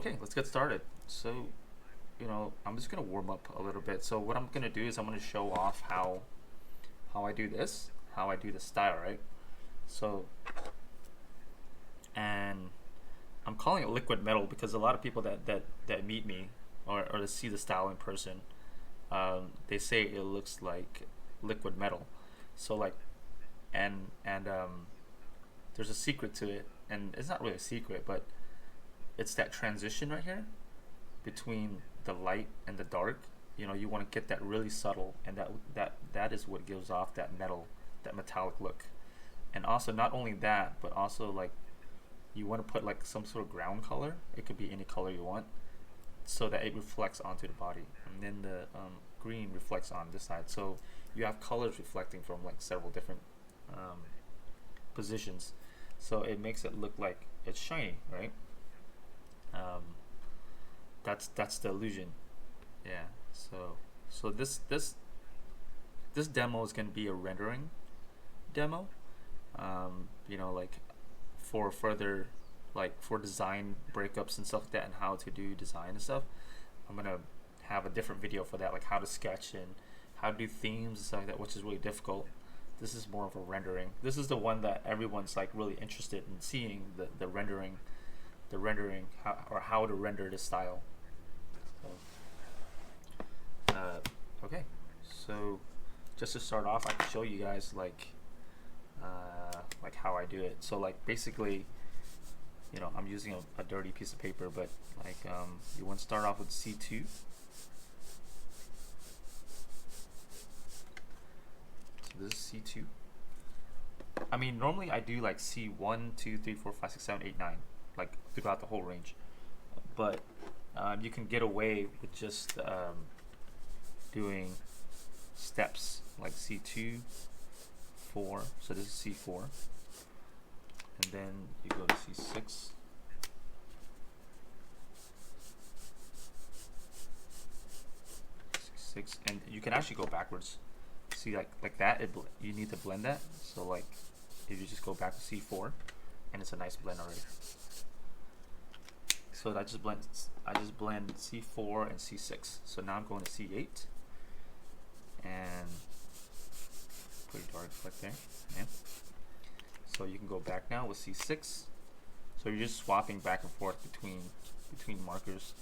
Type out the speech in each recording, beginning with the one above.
Okay, let's get started. So, I'm just gonna warm up a little bit. So what I'm gonna do is I'm gonna show off how I do this, how I do the style, right? So, and I'm calling it liquid metal because a lot of people that meet me or to see the style in person, they say it looks like liquid metal. So like, and there's a secret to it, and it's not really a secret, but it's that transition right here between the light and the dark. You want to get that really subtle, and that is what gives off that that metallic look. And also, not only that, but also like you want to put like some sort of ground color. It could be any color you want, so that it reflects onto the body, and then the green reflects on this side. So you have colors reflecting from like several different um, positions, so it makes it look like it's shiny, right? Um, that's the illusion. Yeah. So this demo is going to be a rendering demo. Like for further, like for design breakups and stuff like that, and how to do design and stuff. I'm gonna have a different video for that, like how to sketch and how to do themes and stuff like that, which is really difficult. This is more of a rendering. This is the one that everyone's like really interested in seeing, the rendering, how to render this style. So, okay, so just to start off, I can show you guys like how I do it. So like basically, I'm using a dirty piece of paper, but like you want to start off with C2. So this is C2. I mean, normally I do like C1, 2, 3, 4, 5, 6, 7, 8, 9, like throughout the whole range. But you can get away with just doing steps like C2, 4. So this is C4. And then you go to C6. C6, and you can actually go backwards. See, like that, you need to blend that. So like, if you just go back to C4, and it's a nice blend already. So I just blend C4 and C6. So now I'm going to C8, and pretty dark like there. Yeah. So you can go back now with C6. So you're just swapping back and forth between markers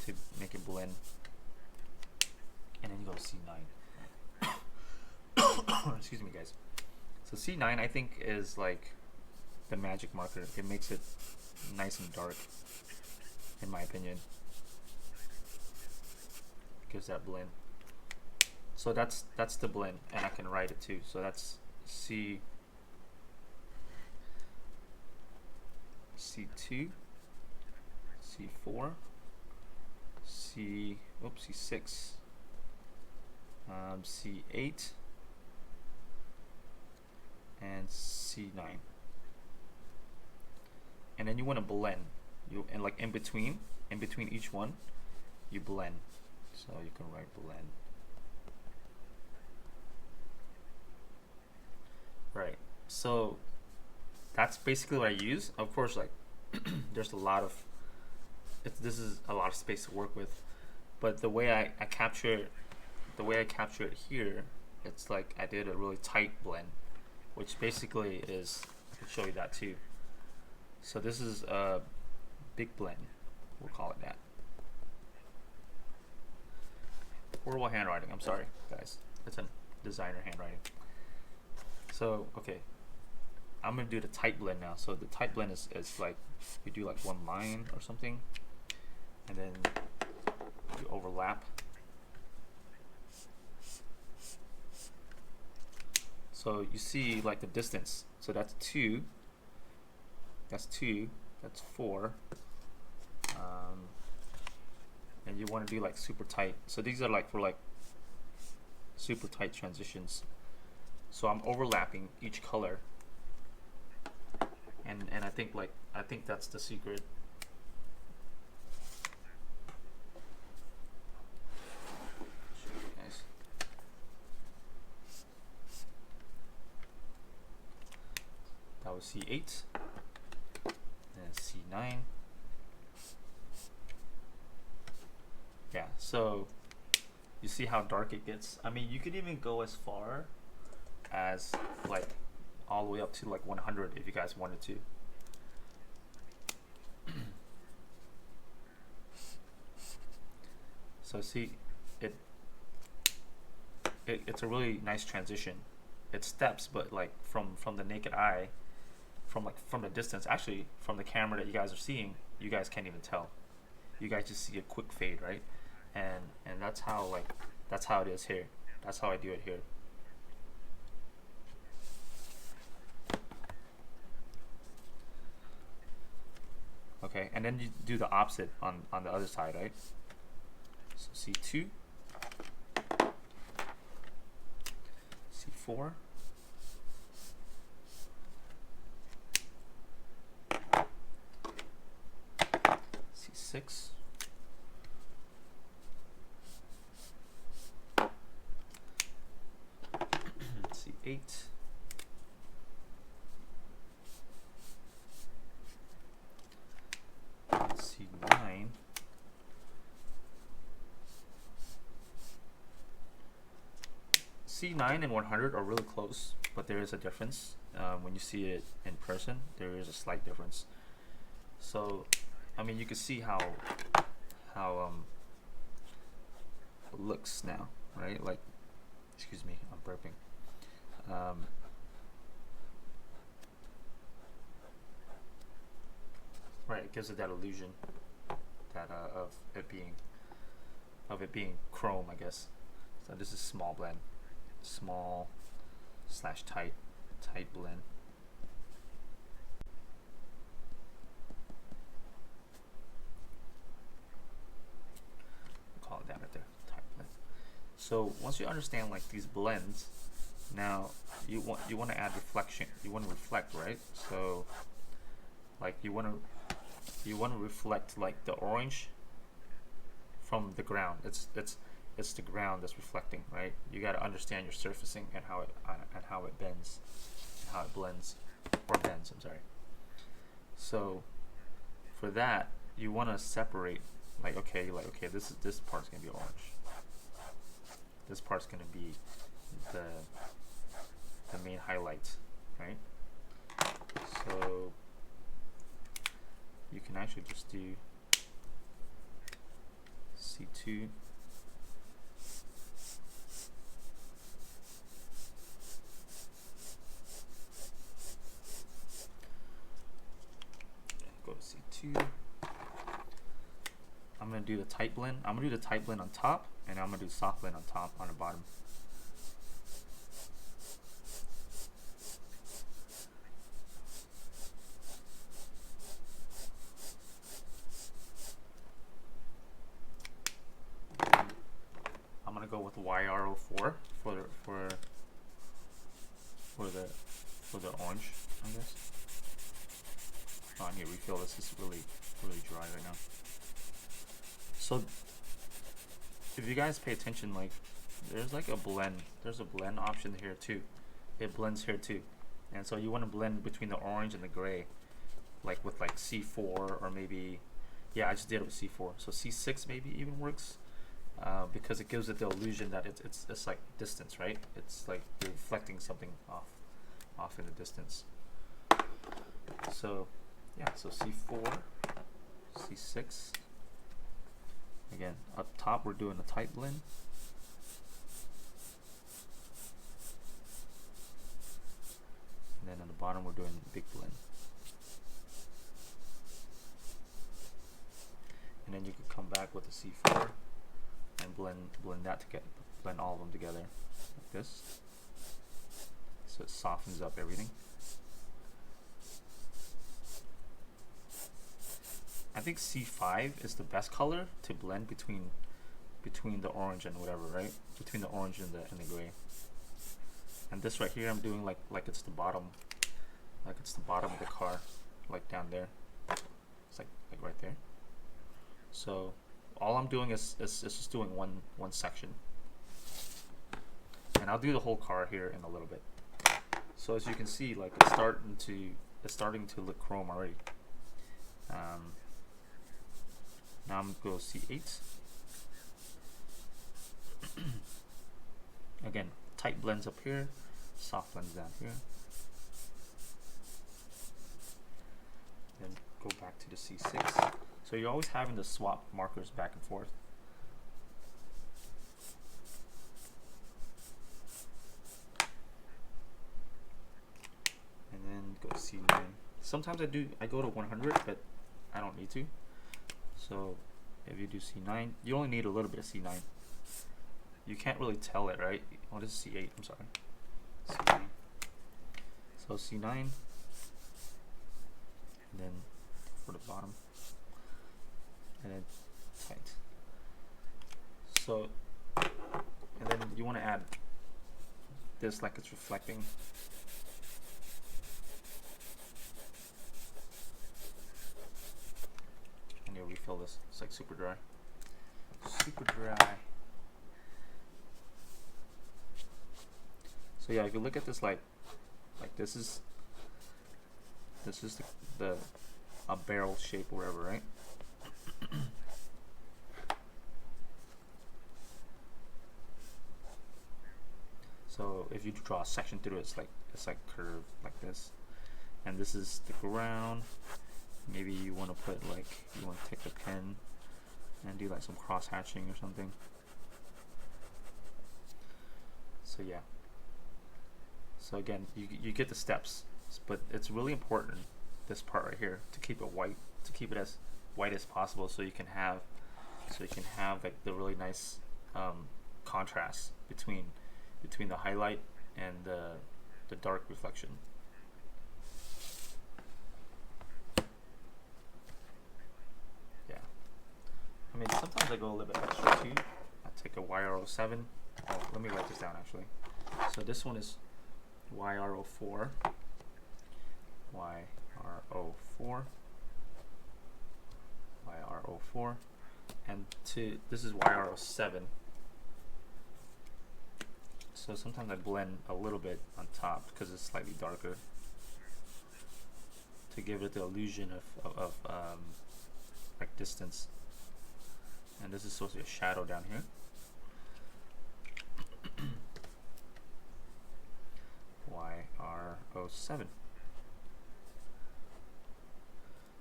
to make it blend. And then you go to C9. Excuse me, guys. So C9 I think is like the magic marker. It makes it nice and dark, in my opinion. Gives that blend. So that's the blend, and I can write it too. So that's C2, C4, C6, C8, and C9. And then you want to blend. And like in between each one, you blend. So you can write blend. Right. So that's basically what I use. Of course, like there's this is a lot of space to work with, but the way I capture it here, it's like I did a really tight blend, which basically is, I can show you that too. So this is a big blend, we'll call it that. Horrible handwriting, I'm sorry guys, it's a designer handwriting. So okay, I'm gonna do the tight blend now. So the tight blend is like you do like one line or something, and then you overlap. So you see like the distance. So that's 2. That's 2. That's 4. And you want to do like super tight. So these are like for like super tight transitions. So I'm overlapping each color, and I think that's the secret. Nice. That was C8, and C9, Yeah, so you see how dark it gets. I mean, you could even go as far as like all the way up to like 100 if you guys wanted to. So see, it's a really nice transition. It steps, but like from the naked eye, from the distance, actually from the camera that you guys are seeing, you guys can't even tell. You guys just see a quick fade, right? And that's how it is here. That's how I do it here. Okay, and then you do the opposite on the other side, right? So C2, C4, C6, C8, C9, C9 and 100 are really close, but there is a difference. When you see it in person, there is a slight difference. So, I mean, you can see how it looks now, right? Like, excuse me, I'm burping. Right, it gives it that illusion that of it being chrome, I guess. So this is small blend, small / tight blend. Call it that right there, tight blend. So once you understand like these blends, now you want to add reflection. You want to reflect, right? So like you want to reflect like the orange from the ground. It's the ground that's reflecting, right? You got to understand your surfacing and how it bends, and how it blends or bends. I'm sorry. So for that, you want to separate. Like okay, this part's gonna be orange. This part's gonna be the main highlights, right? So you can actually just do C2, go to C2. I'm going to do the tight blend. I'm going to do the tight blend on top, and I'm going to do soft blend on top, on the bottom. I'm going to go with YR04 for the orange, I guess. Oh, I need to refill this. This is really dry right now. So if you guys pay attention, like there's like a blend. There's a blend option here too. It blends here too. And so you want to blend between the orange and the gray, like with like C4 or maybe, yeah, I just did it with C4. So C6 maybe even works because it gives it the illusion that it's like distance, right? It's like you're reflecting something off in the distance. So yeah, so C4, C6. Again, up top we're doing a tight blend. And then on the bottom we're doing a big blend. And then you can come back with a C4 and blend that together, blend all of them together like this. So it softens up everything. I think C5 is the best color to blend between the orange and whatever, right? Between the orange and the gray. And this right here, I'm doing like it's the bottom, like it's the bottom of the car, like down there. It's like right there. So all I'm doing is just doing one section, and I'll do the whole car here in a little bit. So as you can see, like it's starting to look chrome already. Now I'm going to go C8. Again, tight blends up here, soft blends down here. Then go back to the C6. So you're always having to swap markers back and forth. And then go to C9. Sometimes I go to 100, but I don't need to. So if you do C9, you only need a little bit of C9. You can't really tell it, right? Oh, this is C8, I'm sorry. C9. So C9, and then for the bottom, and then tight. So, and then you want to add this like it's reflecting. And you'll refill this. It's like super dry. Super dry. So yeah, if you look at this like this is a barrel shape or whatever, right? So if you draw a section through it, it's like curved like this. And this is the ground. Maybe you want to put like, you want to take the pen and do like some cross hatching or something. So yeah. So again, you get the steps, but it's really important, this part right here, to keep it white, to keep it as white as possible, so you can have like the really nice contrast between the highlight and the dark reflection. Yeah, I mean sometimes I go a little bit extra too. I take a YR07. Oh, let me write this down actually. So this one is YR04, YR04, YR04, and this is YR07. So sometimes I blend a little bit on top because it's slightly darker to give it the illusion of like distance. And this is supposed to be a shadow down here. YR07.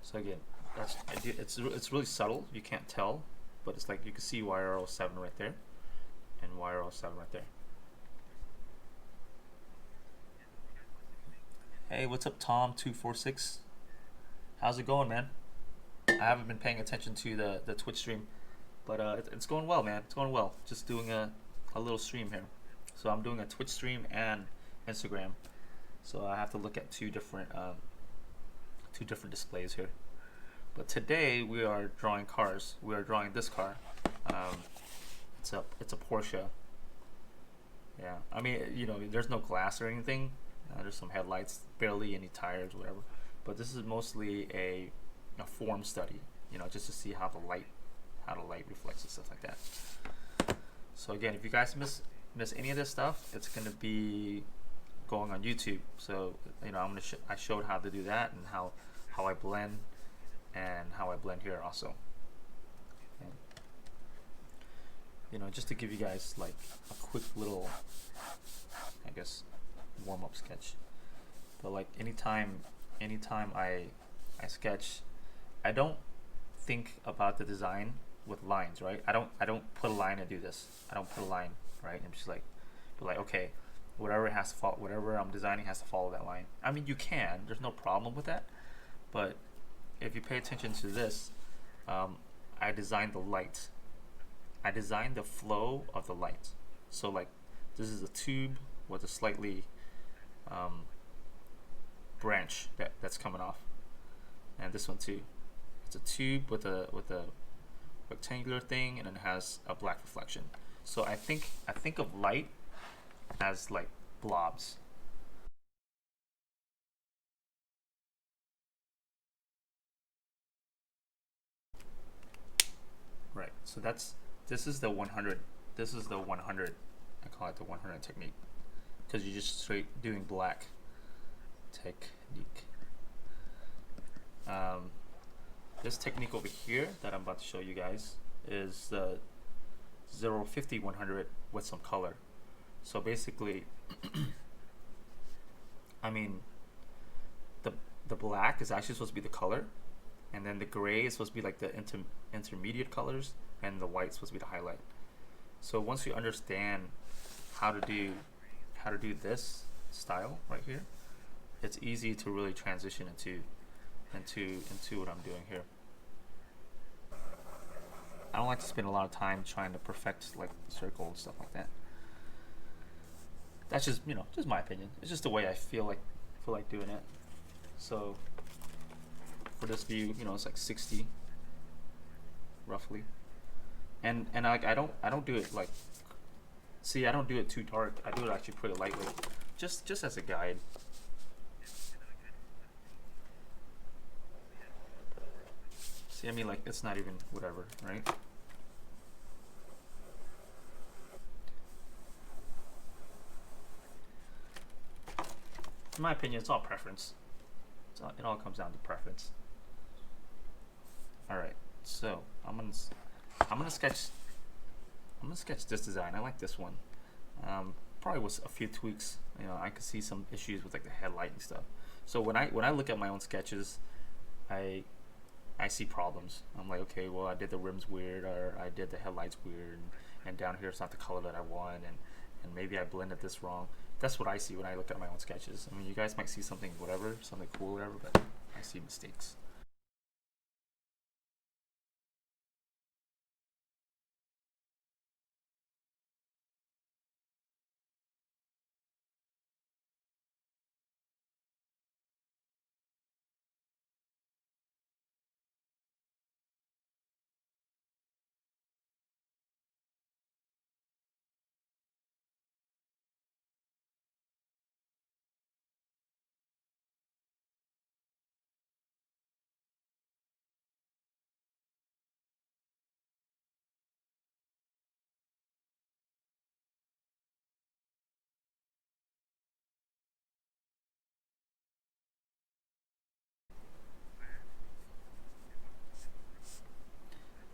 So again, it's really subtle. You can't tell, but it's like you can see YR07 right there, and YR07 right there. Hey, what's up, Tom246? How's it going, man? I haven't been paying attention to the Twitch stream, but it's going well, man. It's going well. Just doing a little stream here. So I'm doing a Twitch stream and Instagram. So I have to look at two different displays here. But today we are drawing cars. We are drawing this car. It's a Porsche. Yeah, I mean, you know, there's no glass or anything. There's some headlights, barely any tires, whatever. But this is mostly a form study, you know, just to see how the light reflects and stuff like that. So again, if you guys miss any of this stuff, it's gonna be going on YouTube. So you know, I showed how to do that and how I blend and how I blend here also. And, you know, just to give you guys like a quick little, I guess, warm-up sketch. But like anytime I sketch, I don't think about the design with lines, right? I don't put a line and do this. I don't put a line, right? I'm just like, okay, whatever I'm designing has to follow that line. I mean, you can. There's no problem with that. But if you pay attention to this, I designed the light. I designed the flow of the light. So like, this is a tube with a slightly branch that's coming off, and this one too. It's a tube with a rectangular thing, and it has a black reflection. So I think of light as like blobs. Right. So this is the 100. This is the 100. I call it the 100 technique, because you're just straight doing black technique. This technique over here that I'm about to show you guys is the 050 100 with some color. So basically, I mean, the the black is actually supposed to be the color, and then the gray is supposed to be like the intermediate colors, and the white is supposed to be the highlight. So once you understand how to do this style right here, it's easy to really transition into what I'm doing here. I don't like to spend a lot of time trying to perfect like the circle and stuff like that. That's just, you know, just my opinion. It's just the way I feel like doing it. So for this view, you know, it's like 60 roughly. And I don't do it like, see, I don't do it too dark. I do it actually pretty lightly, just as a guide. See, I mean, like, it's not even whatever, right? In my opinion, it's all preference. It all comes down to preference. All right, so I'm gonna sketch this design. I like this one. Probably with a few tweaks. You know, I could see some issues with like the headlight and stuff. So when I look at my own sketches, I see problems. I'm like, okay, well, I did the rims weird, or I did the headlights weird, and down here it's not the color that I want, and maybe I blended this wrong. That's what I see when I look at my own sketches. I mean, you guys might see something whatever, something cool, whatever, but I see mistakes.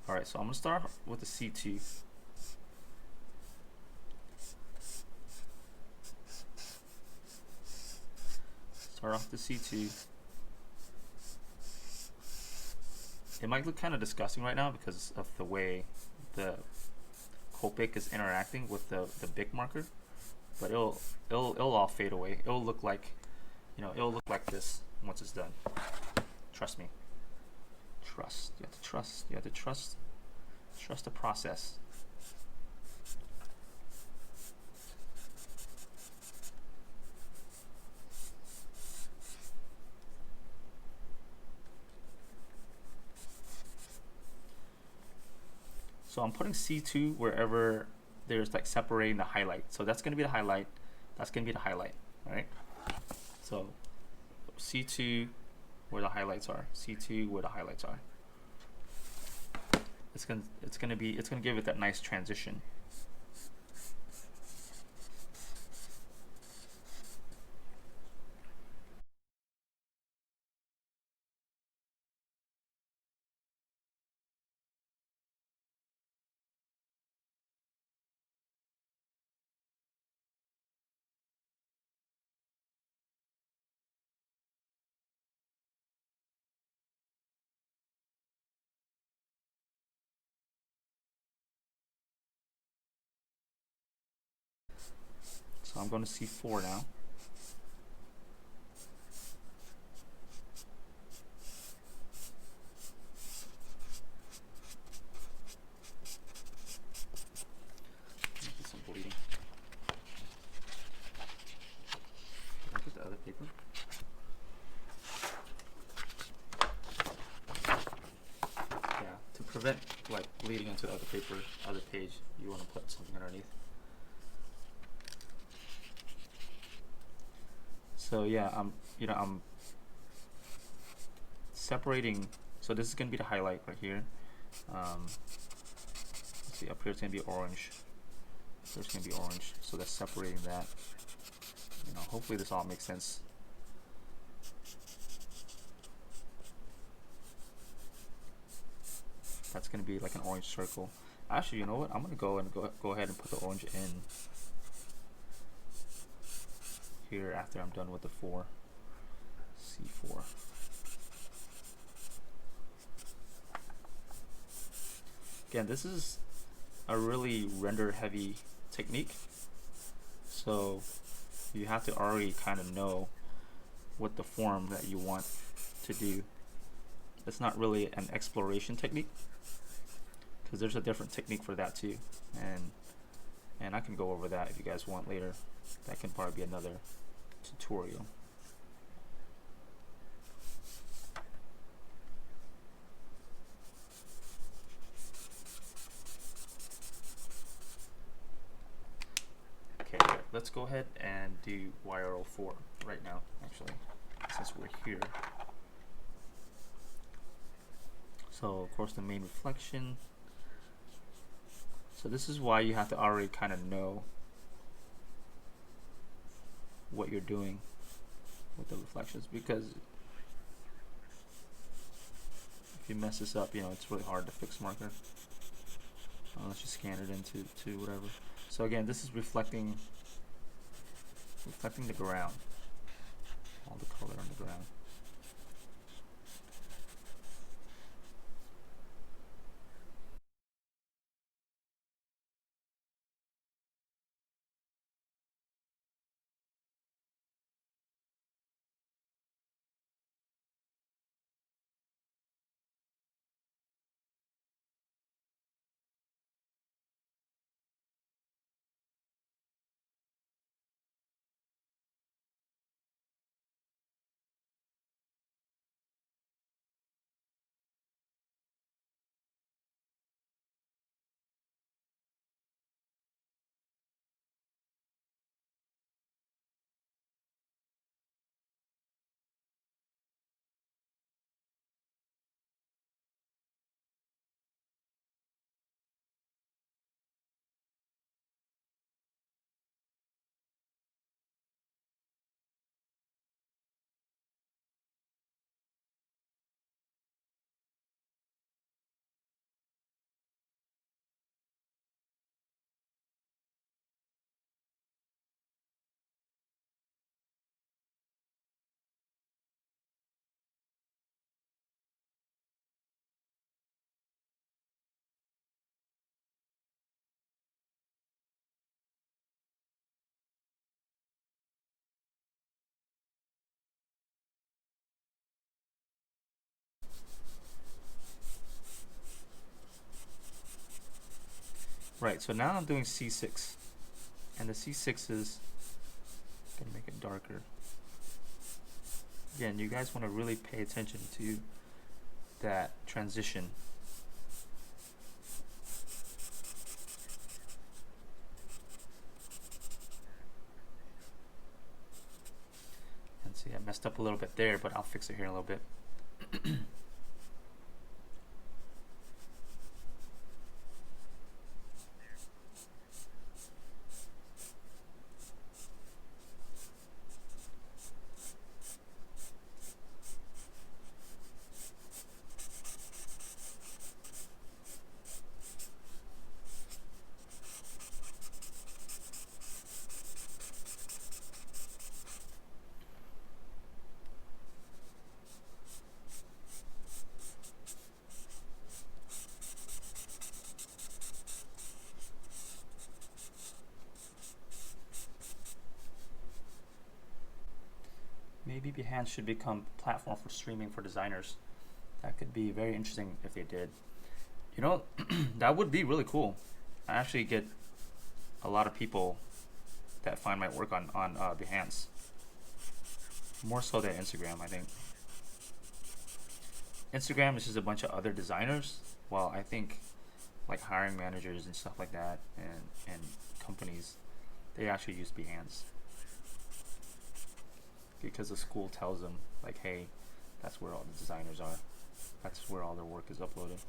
All right, so I'm gonna start with the C2. Start off the C2. It might look kind of disgusting right now because of the way the Copic is interacting with the Bic marker, but it'll all fade away. It'll look like, you know, it'll look like this once it's done. Trust me. Trust. You have to trust. You have to trust. Trust the process. So I'm putting C2 wherever there's like separating the highlight. So that's gonna be the highlight. That's gonna be the highlight. All right. So C2 where the highlights are. C2 where the highlights are. It's gonna give it that nice transition. So I'm going to C4 now. Get some bleeding. Can I get the other paper? Yeah, to prevent like bleeding into the other paper, other page, you want to put something underneath. So yeah, I'm separating. So this is gonna be the highlight right here. Let's see, up here it's gonna be orange. There's gonna be orange. So that's separating that. You know, hopefully this all makes sense. That's gonna be like an orange circle. Actually, you know what? I'm gonna go ahead and put the orange in. here after I'm done with the 4. C4. Again, this is a really render heavy technique, so you have to already kind of know what the form that you want to do. It's not really an exploration technique, because there's a different technique for that too, and I can go over that if you guys want later. That can probably be another tutorial. Okay, let's go ahead and do YRO4 right now, actually, since we're here. So, of course, the main reflection. So this is why you have to already kind of know what you're doing with the reflections, because if you mess this up, you know, it's really hard to fix marker unless you scan it into whatever. So again, this is reflecting the ground, all the color on the ground. Right, so now I'm doing C6, and the C6 is gonna make it darker. Again, you guys want to really pay attention to that transition. And see, I messed up a little bit there, but I'll fix it here in a little bit. Maybe Behance should become a platform for streaming for designers. That could be very interesting if they did. You know, that would be really cool. I actually get a lot of people that find my work on Behance. More so than Instagram, I think. Instagram is just a bunch of other designers, while I think like hiring managers and stuff like that, and companies, they actually use Behance. Because the school tells them, like, hey, that's where all the designers are. That's where all their work is uploaded.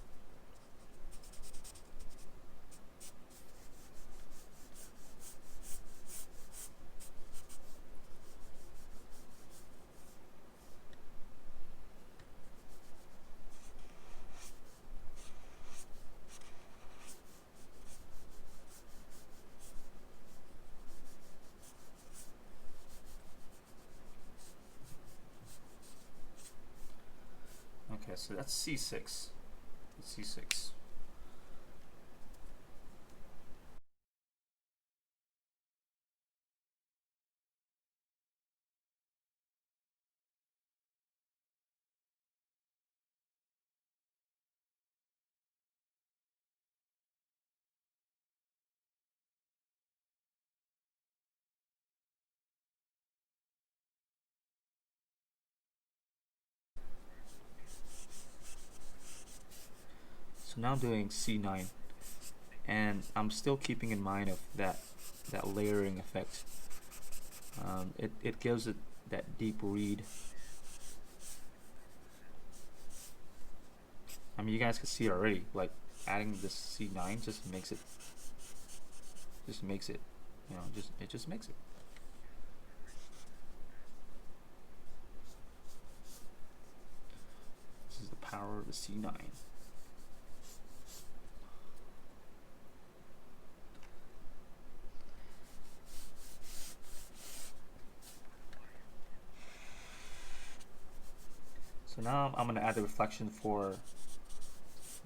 Okay, so that's C6. C6. So now I'm doing C9, and I'm still keeping in mind of that layering effect. It gives it that deep read. I mean, you guys can see it already. Like adding this C9 just makes it, you know, it just makes it. This is the power of the C9. So now I'm going to add the reflection for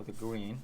the green.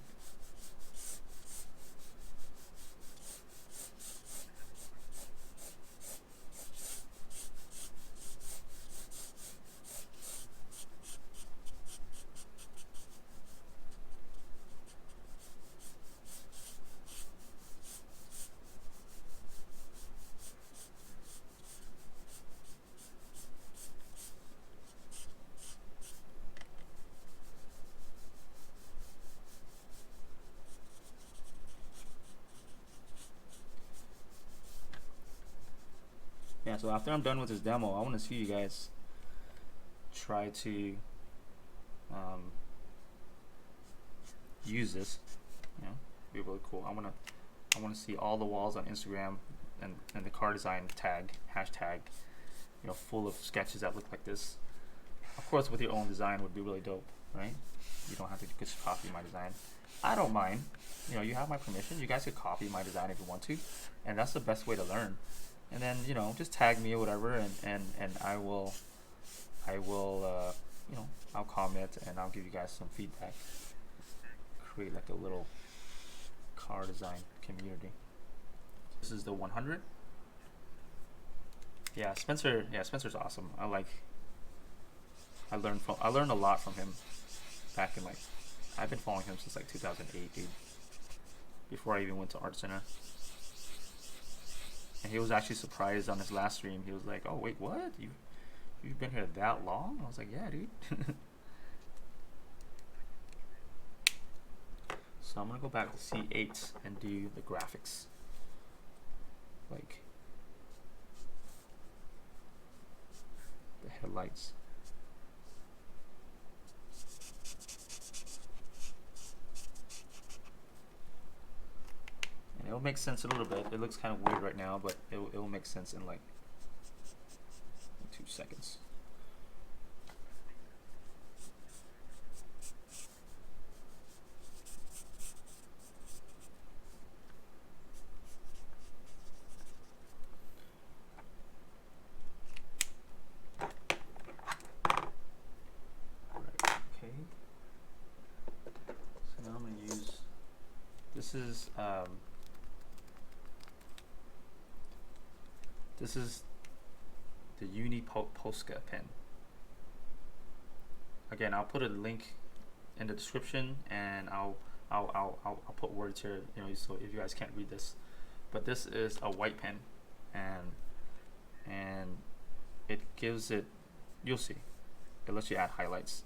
Yeah, so after I'm done with this demo, I want to see you guys try to use this. You know, be really cool. I want to see all the walls on Instagram and the car design tag hashtag, you know, full of sketches that look like this. Of course, with your own design would be really dope, right? You don't have to just copy my design. I don't mind. You know, you have my permission. You guys could copy my design if you want to, and that's the best way to learn. And then, you know, just tag me or whatever, and I will you know, I'll comment and I'll give you guys some feedback. Create like a little car design community. This is the 100. Yeah, Spencer. Yeah, Spencer's awesome. I learned a lot from him back in, like, I've been following him since like 2008, dude. Before I even went to Art Center. And he was actually surprised on his last stream. He was like, "Oh wait, what? You've been here that long?" I was like, "Yeah, dude." So I'm gonna go back to C8 and do the graphics. Like the headlights. And it'll make sense a little bit. It looks kind of weird right now, but it'll make sense in like 2 seconds. This is the Uni POSCA pen. Again, I'll put a link in the description, and I'll put words here, you know, so if you guys can't read this. But this is a white pen, and it gives it, you'll see, it lets you add highlights.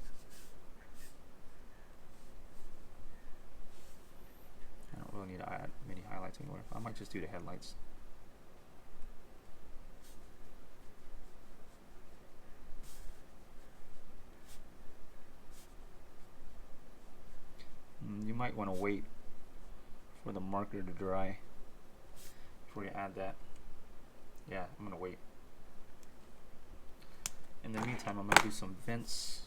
I don't really need to add many highlights anymore. I might just do the headlights. You might want to wait for the marker to dry before you add that. Yeah, I'm gonna wait. In the meantime, I'm gonna do some vents.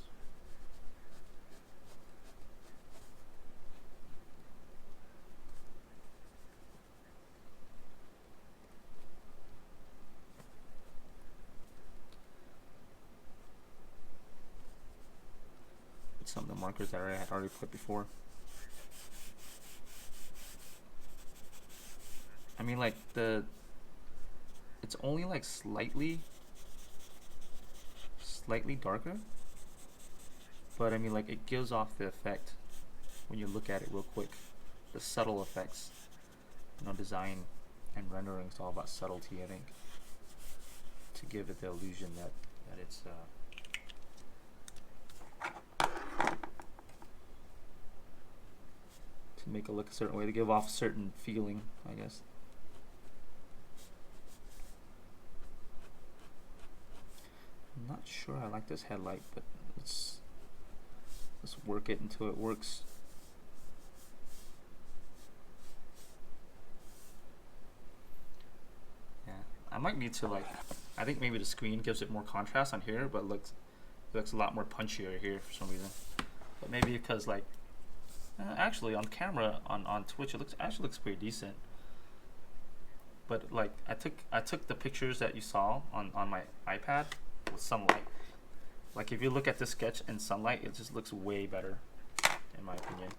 some of the markers that I had already put before. I mean, like it's only like slightly darker, but I mean, like, it gives off the effect when you look at it real quick. The subtle effects. You know, design and rendering is all about subtlety, I think, to give it the illusion that it's to make it look a certain way, to give off a certain feeling, I guess. I'm not sure I like this headlight, but let's work it until it works. Yeah, I might need to, like, I think maybe the screen gives it more contrast on here, but looks a lot more punchier here for some reason. But maybe because, like, actually on camera on Twitch it actually looks pretty decent. But like, I took the pictures that you saw on my iPad with sunlight. Like, if you look at this sketch in sunlight, it just looks way better, in my opinion.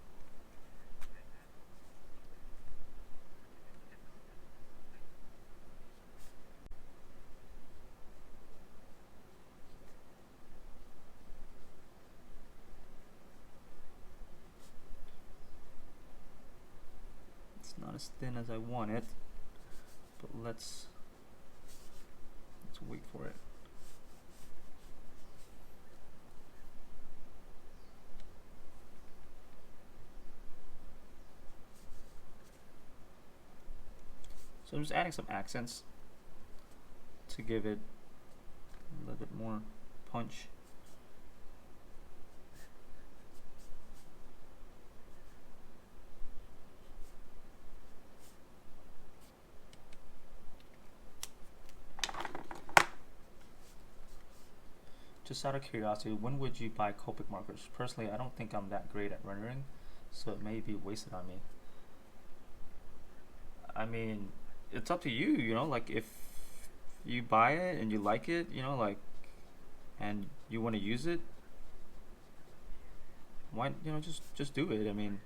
It's not as thin as I want it, but let's wait for it. So I'm just adding some accents to give it a little bit more punch. Just out of curiosity, when would you buy Copic markers? Personally, I don't think I'm that great at rendering, so it may be wasted on me. I mean, it's up to you, you know, like, if you buy it and you like it, you know, like, and you want to use it, why, you know, just do it. I mean,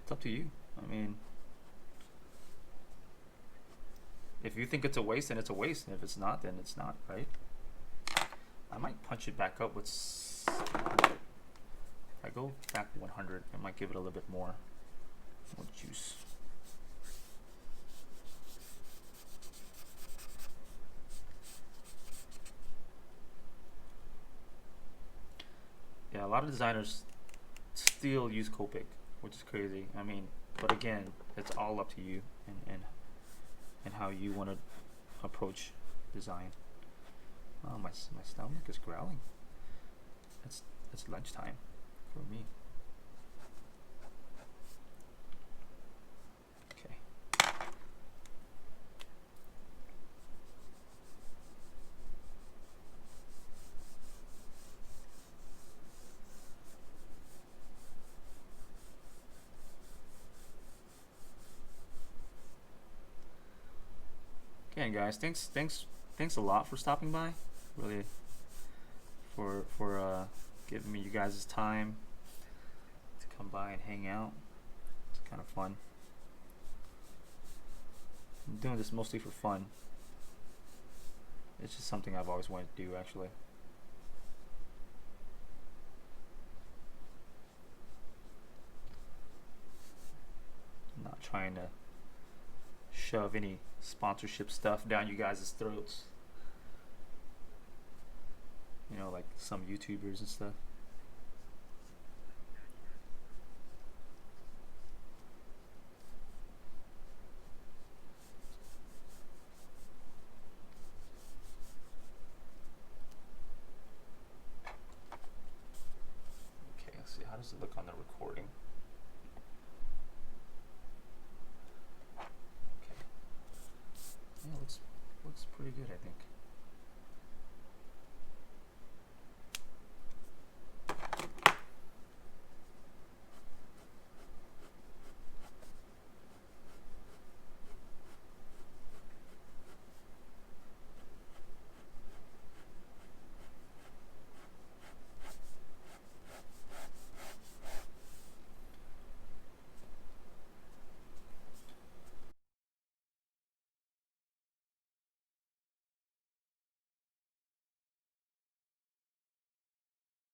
it's up to you. I mean, if you think it's a waste, then it's a waste, and if it's not, then it's not, right? I might punch it back up with, if I go back 100, I might give it a little bit more juice. Yeah, a lot of designers still use Copic, which is crazy. I mean, but again, it's all up to you and how you want to approach design. Oh, my stomach is growling. It's lunchtime for me. Okay. Again, guys, thanks a lot for stopping by. Really, for giving me you guys' time to come by and hang out. It's kind of fun. I'm doing this mostly for fun. It's just something I've always wanted to do, actually. I'm not trying to shove any sponsorship stuff down you guys' throats. You know, like some YouTubers and stuff.